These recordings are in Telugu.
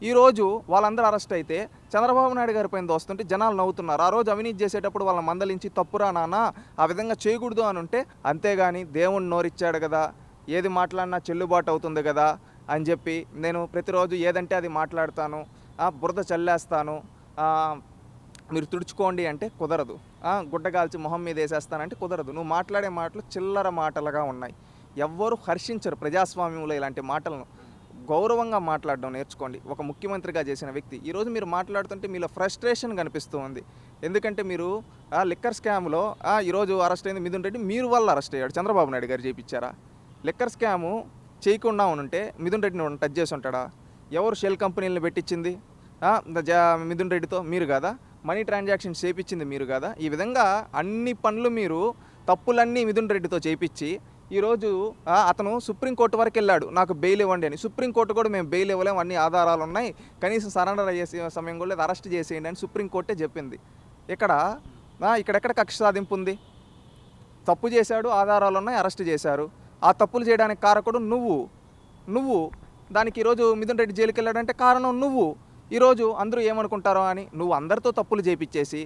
ఈరోజు వాళ్ళందరూ అరెస్ట్ అయితే చంద్రబాబు నాయుడు గారి పైన దోస్తుంటే జనాలు నవ్వుతున్నారు. ఆ రోజు అవినీతి చేసేటప్పుడు వాళ్ళని మందలించి తప్పురా నాన్న ఆ విధంగా చేయకూడదు అని ఉంటే, అంతేగాని దేవుడు నోరిచ్చాడు కదా, ఏది మాట్లాడినా చెల్లుబాటు అవుతుంది కదా అని చెప్పి నేను ప్రతిరోజు ఏదంటే అది మాట్లాడతాను, బురద చల్లేస్తాను, మీరు తుడుచుకోండి అంటే కుదరదు, గుడ్డగాల్చి మొహం మీద వేసేస్తానంటే కుదరదు. నువ్వు మాట్లాడే మాటలు చిల్లర మాటలుగా ఉన్నాయి. ఎవ్వరు హర్షించరు ప్రజాస్వామ్యంలో ఇలాంటి మాటలను. గౌరవంగా మాట్లాడడం నేర్చుకోండి. ఒక ముఖ్యమంత్రిగా చేసిన వ్యక్తి ఈరోజు మీరు మాట్లాడుతుంటే మీలో ఫ్రస్ట్రేషన్ కనిపిస్తూ ఉంది. ఎందుకంటే మీరు లిక్కర్ స్కామ్లో ఈరోజు అరెస్ట్ అయింది మిథున్ రెడ్డి, మీరు వల్ల అరెస్ట్ అయ్యాడు. చంద్రబాబు నాయుడు గారు చేయించారా? లిక్కర్ స్కాము చేయకుండా ఉంటే మిథున్ రెడ్డిని టచ్ చేసి ఉంటాడా? ఎవరు షెల్ కంపెనీలను పెట్టించింది మిథున్ రెడ్డితో? మీరు కదా. మనీ ట్రాన్సాక్షన్స్ చేయించింది మీరు కదా. ఈ విధంగా అన్ని పనులు మీరు తప్పులన్నీ మిథున్ రెడ్డితో చేయించి ఈరోజు అతను సుప్రీంకోర్టు వరకు వెళ్ళాడు, నాకు బెయిల్ ఇవ్వండి అని. సుప్రీంకోర్టు కూడా మేము బెయిల్ ఇవ్వలేము, అన్ని ఆధారాలు ఉన్నాయి, కనీసం సరెండర్ అయ్యే సమయం కూడా లేదు, అరెస్ట్ చేసేయండి అని సుప్రీంకోర్టే చెప్పింది. ఇక్కడెక్కడ కక్ష సాధింపు ఉంది? తప్పు చేశాడు, ఆధారాలు ఉన్నాయి, అరెస్ట్ చేశారు. ఆ తప్పులు చేయడానికి కారకుడు నువ్వు దానికి ఈరోజు మిథున్ రెడ్డి జైలుకి వెళ్ళాడంటే కారణం నువ్వు. ఈరోజు అందరూ ఏమనుకుంటారో అని నువ్వు అందరితో తప్పులు చేయించేసి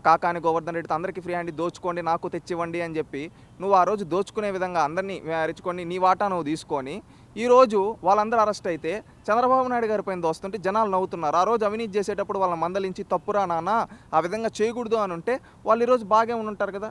కాకాని గోవర్ధన్ రెడ్డితో అందరికీ ఫ్రీ హ్యాండ్ దోచుకోండి, నాకు తెచ్చివ్వండి అని చెప్పి నువ్వు ఆ రోజు దోచుకునే విధంగా అందరినీ రెచ్చుకొని నీ వాటా నువ్వు తీసుకొని ఈరోజు వాళ్ళందరూ అరెస్ట్ అయితే చంద్రబాబు నాయుడు గారి పైన దోస్తుంటే జనాలు నవ్వుతున్నారు. ఆ రోజు అవినీతి చేసేటప్పుడు వాళ్ళని మందలించి తప్పురా నాన్న ఆ విధంగా చేయకూడదు అని ఉంటే వాళ్ళు ఈరోజు బాగా ఉంటారు కదా.